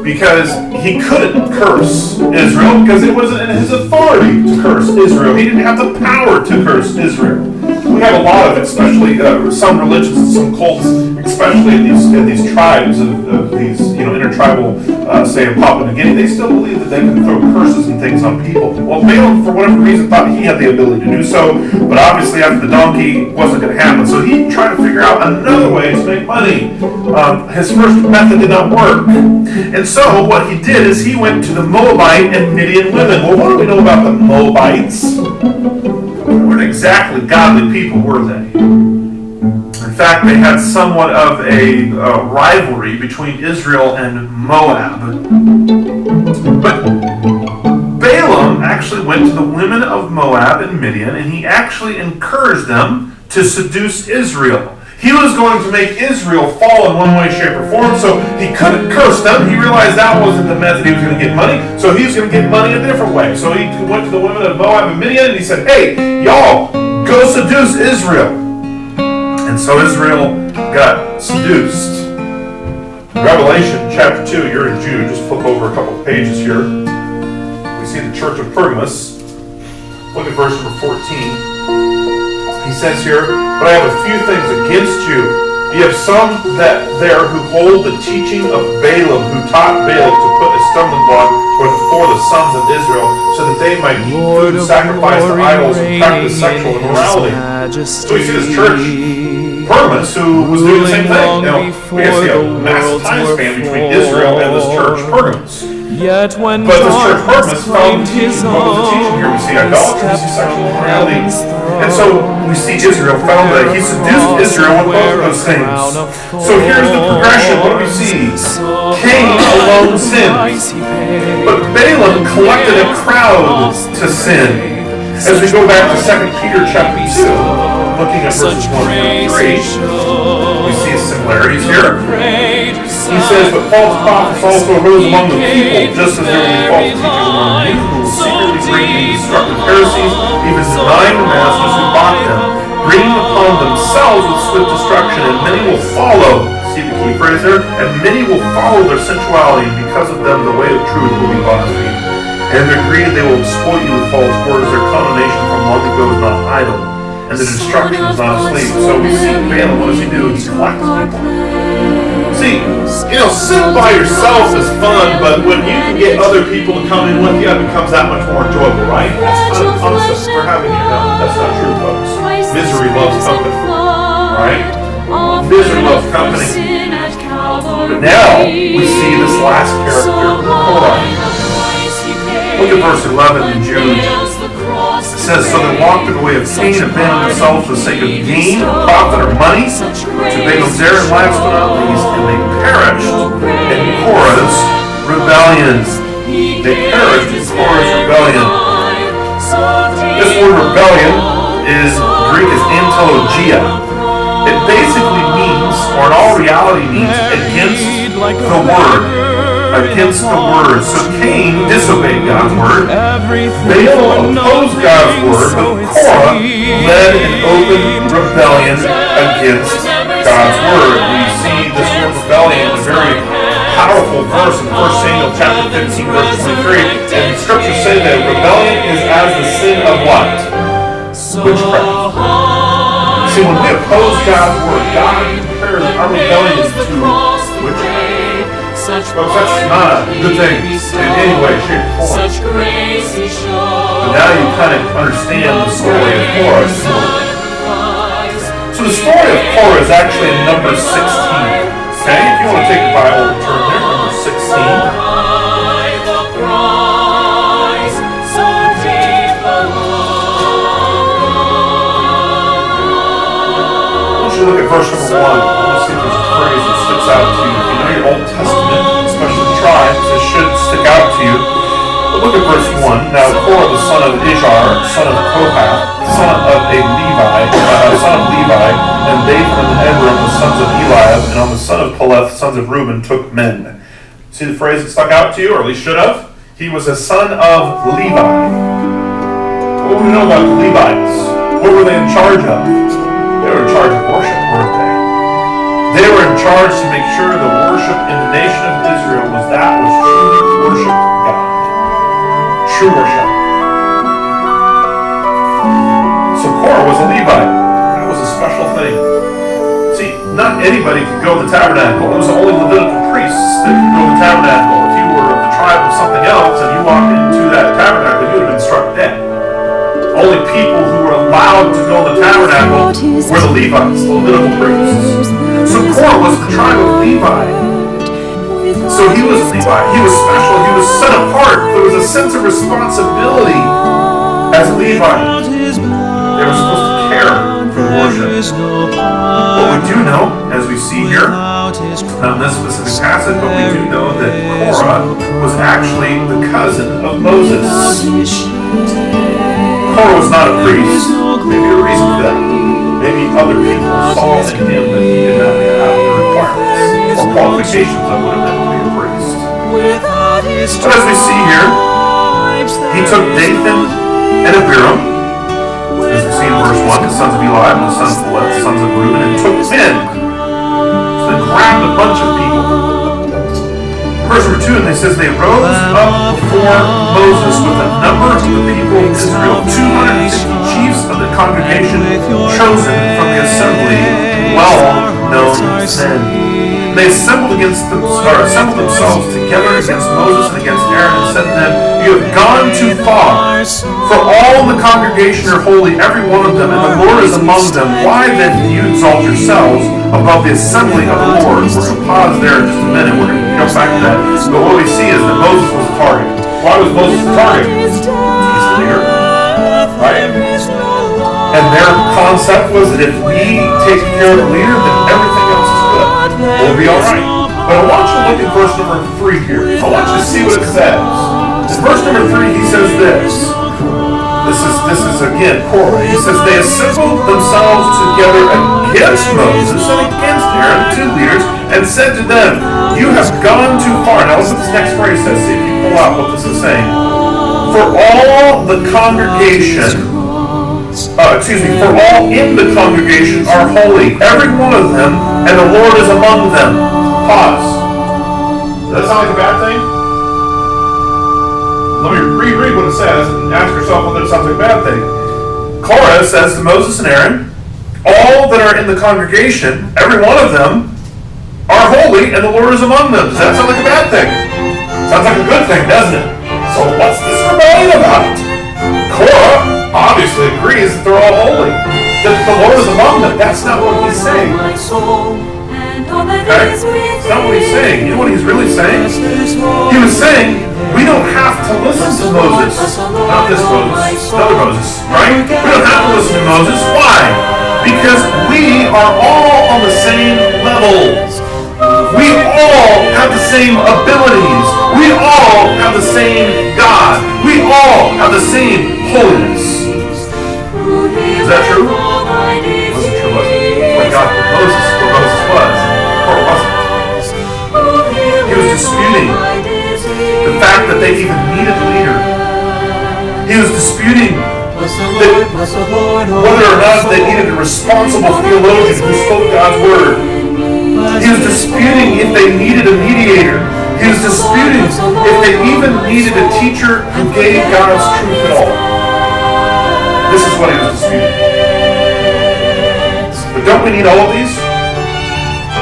D: Because he couldn't curse Israel, because it wasn't in his authority to curse Israel. He didn't have the power to curse Israel. We have a lot of it, especially some religions and some cults, especially in these tribes of these intertribal, say in Papua New Guinea, they still believe that they can throw curses and things on people. Well, Balaam, for whatever reason, thought he had the ability to do so, but obviously after the donkey wasn't going to happen. So he tried to figure out another way to make money. His first method did not work. And so what he did is he went to the Moabite and Midian women. Well, what do we know about the Moabites? They weren't exactly godly people, were they? In fact, they had somewhat of a rivalry between Israel and Moab. But Balaam actually went to the women of Moab and Midian, and he actually encouraged them to seduce Israel. He was going to make Israel fall in one way, shape, or form, so he couldn't curse them. He realized that wasn't the method he was going to get money, so he was going to get money a different way. So he went to the women of Moab and Midian, and he said, hey, y'all, go seduce Israel. And so Israel got seduced. Revelation chapter 2, you're in Jude, just flip over a couple of pages here. We see the church of Pergamos. Look at verse number 14. He says here, but I have a few things against you. You have some there who hold the teaching of Balaam, who taught Balak to put a stumbling block before the sons of Israel, so that they might eat food sacrificed to idols and practice sexual immorality. So we see this church, Pergamos, who was doing the same thing. We have to see a massive time span between Israel and this church, Pergamos. But this church, Pergamos, found teaching. What was the teaching here? We see idolatry, we see sexual immorality. And so we see Israel found that he seduced Israel with both of those things. So here's the progression. What do we see? Cain alone sinned. But Balaam collected a crowd to sin. As we go back to 2 Peter chapter 2, looking at verses 1 through 3, we see similarities here. He says, but false prophets also arose among the people, just as there will be false teachers among you, who will secretly bring in destructive heresies, even denying the masters who bought them, bringing upon themselves with swift destruction, and many will follow. See the key phrase there? And many will follow their sensuality, and because of them the way of truth will be blasphemed. And their greed they will exploit you with false words. Their condemnation from long ago is not idle, and the destruction is not asleep. So we see Balaam, what does he do? He collects people. See, sin by yourself is fun, but when you can get other people to come in with you, it becomes that much more enjoyable, right? That's kind of concept we're having here. No, that's not true, folks. Misery loves company, right? Misery loves company. But now, we see this last character, Korah. Look at verse 11 in Jude. It says, so they walked in the way of Cain, abandoned themselves for the sake of gain, or profit, or money, to they of their lives but not least, and they perished in Korah's rebellion. They perished in Korah's rebellion. This word rebellion Greek is antilogia. It basically means, or in all reality means, against the word. Against the word. So Cain disobeyed God's word. Balaam opposed God's word, but Korah led an open rebellion against God's word. We see this word rebellion in a very powerful verse in 1 Samuel chapter 15, verse 23. And the scriptures say that rebellion is as the sin of what? Witchcraft. See, when we oppose God's word, God compares our rebellion to witchcraft. Folks, that's not a good thing in any way, shape, or form. But now you kind of understand the story of Korah. So the story of Korah is actually in number 16. Okay? If you want to take the Bible and turn there, number 16. I want you to look at verse number 1. I want to see if there's a phrase that sticks out to you. If you know your Old Testament, especially tribes, it should stick out to you. But look at verse 1. Now Korah, the son of Ishar, son of Kohath, son of Levi, and Dathan and Abiram, the sons of Eliab, and on the son of Peleth, sons of Reuben, took men. See the phrase that stuck out to you, or at least should have? He was a son of Levi. What do we know about the Levites? What were they in charge of? They were in charge of worship, weren't they? They were in charge to make sure the worship in the nation of Israel was that which truly worshipped God. True worship. So Korah was a Levite. That was a special thing. See, not anybody could go to the tabernacle. It was only Levitical priests that could go to the tabernacle. If you were of the tribe of something else and you walked into that tabernacle, you would have been struck dead. Only people who were allowed to go to the tabernacle were the Levites, the Levitical priests. So Korah was the tribe of Levi. So he was Levi. He was special. He was set apart. There was a sense of responsibility as Levites. They were supposed to care for the worship. What we do know, as we see here, not in this specific passage, but we do know that Korah was actually the cousin of Moses. Korah was not a priest. Maybe a reason for that. Maybe other people saw in him that he did not have the requirements or qualifications that would have meant to be a priest. But as we see here, he took Dathan and Abiram, as we see in verse 1, the sons of Eliab and the sons of Peleth, the sons of Reuben, and took men. So they grabbed a bunch of people. Verse number 2, and they says they rose up before Moses with a number of the people of Israel, 250 chiefs of the congregation, chosen from the assembly, well-known men. They assembled themselves together against Moses and against Aaron, and said to them, "You have gone too far. For all the congregation are holy, every one of them, and the Lord is among them. Why then do you exalt yourselves above the assembly of the Lord?" We're going to pause there in just a minute. We're going to come back to that. But what we see is that Moses was a target. Why was Moses a target? He's the leader, right? And their concept was that if we take care of the leader, then everything else is good. We'll be all right. But I want you to look at verse number 3 here. I want you to see what it says. In verse number 3, he says this. This is again Korah. He says, they assembled themselves together against Moses and against Aaron, two leaders, and said to them, you have gone too far. Now listen to this next phrase says. See if you pull out what this is saying. For all the congregation, for all in the congregation are holy, every one of them, and the Lord is among them. Pause. Does that sound like a bad thing? Let me reread what it says and ask yourself whether it sounds like a bad thing. Korah says to Moses and Aaron, all that are in the congregation, every one of them, are holy, and the Lord is among them. Does that sound like a bad thing? Sounds like a good thing, doesn't it? So what's this rebellion about? Korah obviously agrees that they're all holy, that the Lord is among them. That's not what he's saying. Okay? That's not what he's saying. You know what he's really saying? He was saying, we don't have to listen to Moses. Not this Moses, another Moses, right? We don't have to listen to Moses. Why? Because we are all on the same level. We all have the same abilities. We all have the same God. We all have the same holiness. Is that true? It wasn't true, was it? When God put Moses where Moses was, Korah wasn't. He was disputing the fact that they even needed a leader. He was disputing whether or not they needed a responsible theologian who spoke God's word. He was disputing if they needed a mediator. He was disputing if they even needed a teacher who gave God's truth at all. This is what he was disputing. But don't we need all of these?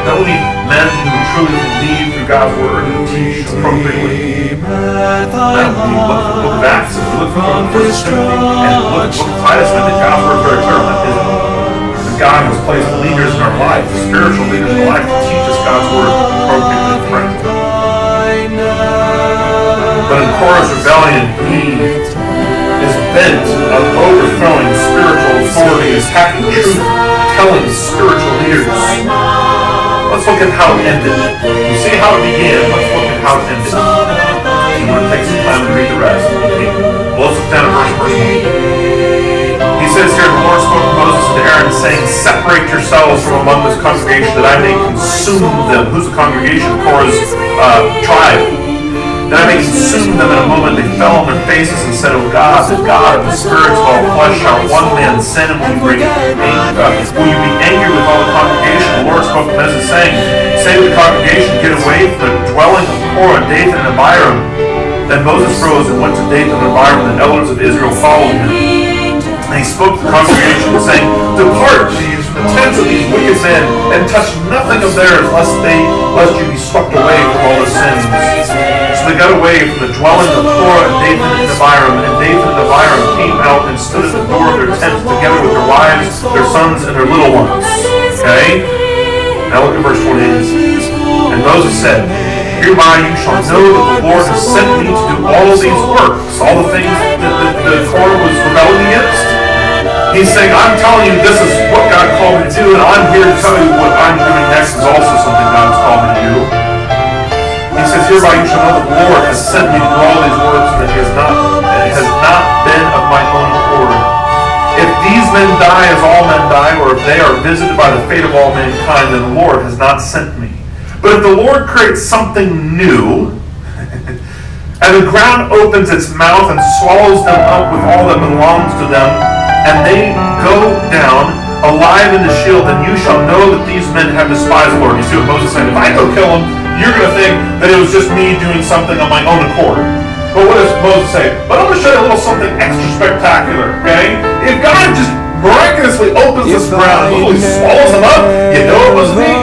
D: Don't we need men who truly believe through God's word and teach appropriately? Now, we look for the book of Acts, and we look for the First Timothy, and look at the book of Titus, and I think God's word is very clear on that, isn't it? God has placed leaders in our life, spiritual leaders in our life, to teach us God's word appropriately and practically. But in Korah's rebellion, he is bent on overthrowing spiritual authority, attacking truth, telling spiritual leaders. Let's look at how it ended. You see how it began, let's look at how it ended. I'm going to take some time to read the rest. Well, let's look down at verse 1. He says here, the Lord spoke to Moses and to Aaron, saying, separate yourselves from among this congregation, that I may consume them. Who's the congregation? Korah's tribe. That I may consume them in a moment. They fell on their faces and said, O God, the God of the spirits of all flesh, shall one man sin, and will you be angry with all the congregation? The Lord spoke to Moses, saying, say to the congregation, get away from the dwelling of Korah, Dathan, and Abiram. Then Moses rose and went to Dathan and Abiram, and the elders of Israel followed him. And he spoke to the congregation, saying, depart, thieves, from the tents of these wicked men, and touch nothing of theirs, lest you be swept away from all their sins. So they got away from the dwelling of Korah, Dathan, and Abiram, and Dathan and Abiram came out and stood at the door of their tents, together with their wives, their sons, and their little ones. Okay? Now look at verse 28. And Moses said, hereby you shall know that the Lord has sent me to do all of these works, all the things that Korah was rebelling against. He's saying, I'm telling you this is what God called me to do, and I'm here to tell you what I'm doing next is also something God has called me to do. He says, hereby you shall know that the Lord has sent me to do all these works, and that it has not been of my own accord. If these men die as all men die, or if they are visited by the fate of all mankind, then the Lord has not sent me. But if the Lord creates something new, and the ground opens its mouth and swallows them up with all that belongs to them, and they go down alive in the shield, then you shall know that these men have despised the Lord. You see what Moses said? If I go kill them, you're going to think that it was just me doing something on my own accord. But what does Moses say? But I'm going to show you a little something extra spectacular, okay? If God just miraculously opens this ground and literally swallows them up, you know it was me.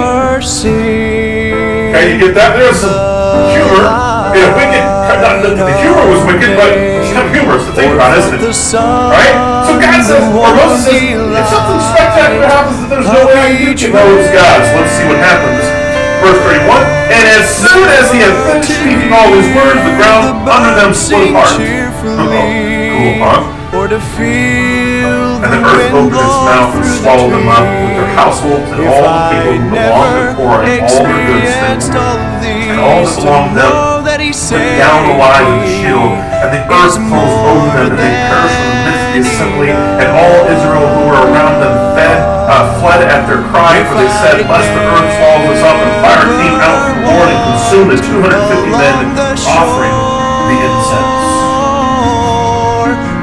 D: Okay, you get that? There's some humor in a wicked, the humor was wicked, but it's kind of humorous to think about, isn't it? Right? So God says, or Moses says, if something spectacular happens that there's no way I can get you, know it's God. So let's see what happens. Verse 31, and as soon as he had finished speaking all his words, the ground under them split apart. Cool, huh? And the earth opened its mouth and swallowed them up with their households and all the people who belonged to Korah and all their goods and all that belonged to them. down alive in the shield, and the earth closed over them, and they perished from the midst of the assembly, and all Israel who were around them fled at their cry, for they said, lest the earth swallow us up. And fire came out from the Lord and consumed the 250 men offering the incense.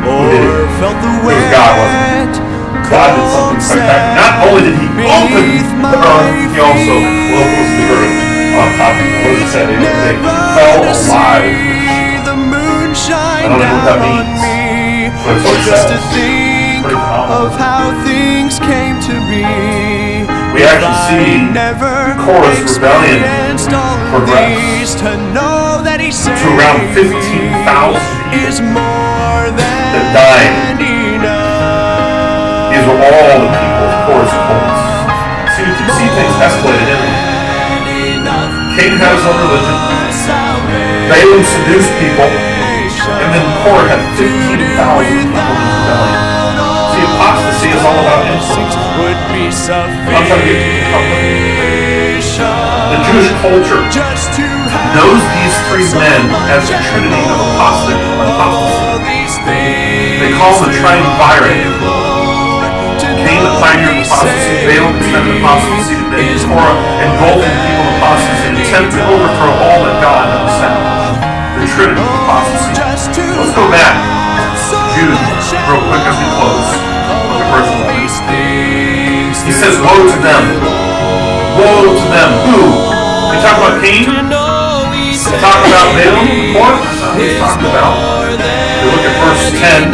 D: Who did it? It was God, wasn't it? God did something spectacular. Not only did he open the earth, he also closed the earth on top of it. What does it say? They fell alive with the shield. I don't know what that means, but it's what it says. Pretty phenomenal. We actually see Korah's rebellion progress to around 15,000 people that died. These were all the people of Korah's cults. See, you can see things escalated in them. Cain had his own religion. Balaam seduced people. And then Korah had 15,000 people in his rebellion. See, apostasy is all about influence. I'm trying to get to the public. The Jewish culture knows these three men as the trinity of apostasy. They call them the triumvirate. Cain, the pioneer of apostasy, Balaam extended apostasy, then Korah engulfing people in apostasy, and attempt to overthrow all that God had established. The trinity of apostasy. Let's go back. Jude, real quick as we close. Look at verse 11. He says, woe to them. Woe to them. Who? We talk about Cain? We talk about Balaam? Korah? That's not what he's talking about. We look at verse 10.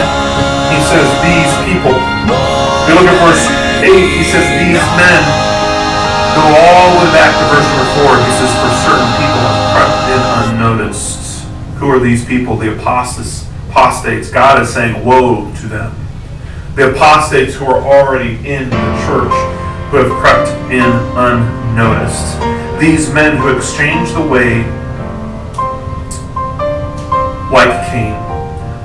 D: He says, these people. We look at verse 8. He says, these men. Go all the way back to verse number 4. He says, for certain people have crept in unnoticed. Who are these people? The apostates. God is saying, woe to them. The apostates who are already in the church, who have crept in unnoticed. These men who exchanged the way like Cain,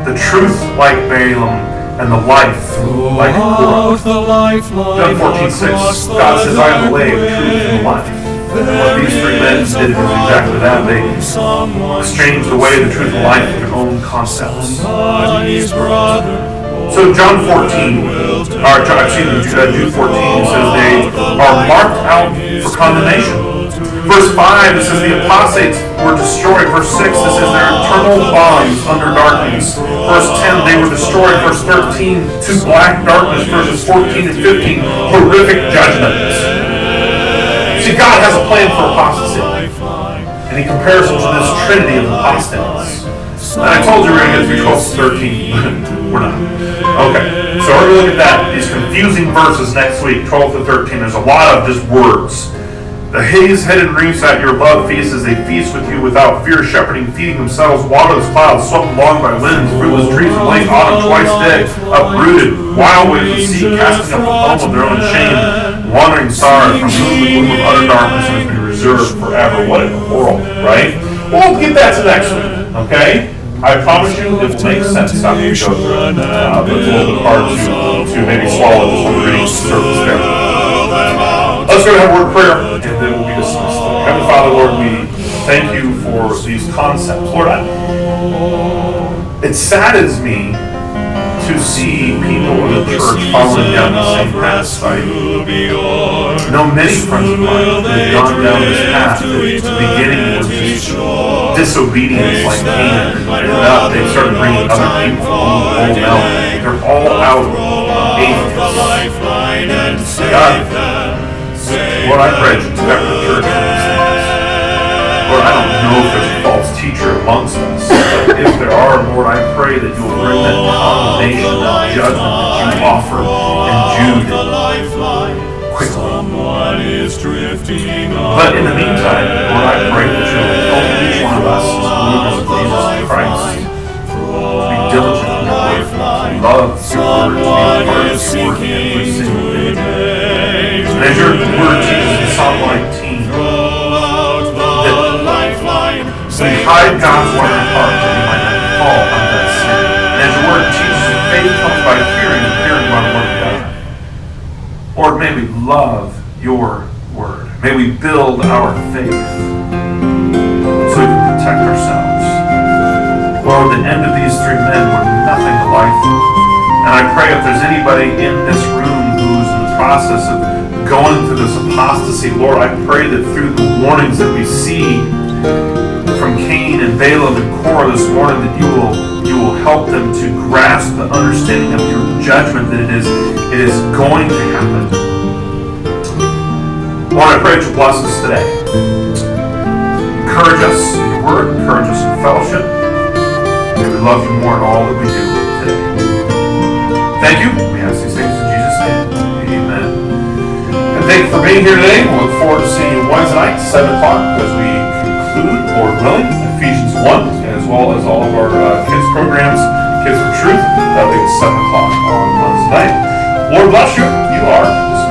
D: the truth like Balaam, and the life like Korah. John 14:6, God says, I am the way, the truth, and the life. And what these three men did is exactly that. They exchanged away the truth and life with their own concepts. So Jude 14, it says they are marked out for condemnation. Verse 5, it says the apostates were destroyed. Verse 6, it says their eternal bonds under darkness. Verse 10, they were destroyed. Verse 13, to black darkness. Verses 14 and 15, horrific judgment. See, God has a plan for apostasy, and he compares it to this trinity of apostates. And I told you we were going to get through 12 to 13, we're not. Okay, so we're going to look at that, these confusing verses next week, 12 to 13. There's a lot of just words. The haze-headed reefs at your love feast as they feast with you without fear, shepherding, feeding themselves, waterless clouds swept along by winds, fruitless trees in late autumn twice dead, uprooted, wild waves of the sea casting up the foam of their own shame, wandering stars from whom the gloom of utter darkness has been reserved forever. What in the world, right? We'll get that to next week, okay? I promise you it will make sense after we go through it, but it's a little bit hard to maybe swallow just when we're reading the surface there. Let's go and have a word of prayer, and then we'll be dismissed. Heavenly Father, Lord, we thank you for these concepts. Lord, it saddens me to see people in the church following down the same path. I know many friends of mine who have gone down this path. At the beginning was just disobedience like Cain, and they started bringing other people home. Now they're all out atheists. God, Lord, I pray that you protect the church from these things. Lord, I don't know if there's a false teacher amongst us, but if there are, Lord, I pray that you will bring that condemnation, that judgment that you offer in Jude quickly. But in the meantime, Lord, I pray that you will help each one of us as believers of Jesus Christ to be diligent in your word, to love your word, to be a part of your word every single day. And as your word teaches in Psalm 19, that we hide God's word in our heart that he might not fall on that sin. And as your word teaches that faith comes by hearing, and hearing by the word of God. Lord, may we love your word. May we build our faith so we can protect ourselves. the end of these three men were nothing to life. And I pray if there's anybody in this room who's in the process of going through this apostasy, Lord, I pray that through the warnings that we see from Cain and Balaam and Korah this morning, that you will help them to grasp the understanding of your judgment, that it is going to happen. Lord, I pray that you bless us today. Encourage us in your word, encourage us in fellowship. May we love you more in all that we do today. Thank you. We ask these things in Jesus' name. Amen. And thank you for being here today. We look forward to seeing you Wednesday night, 7 o'clock, as we conclude, Lord willing, Ephesians 1, as well as all of our kids programs, Kids for Truth. That'll be at 7 o'clock on Wednesday night. Lord bless you. You are dismissed.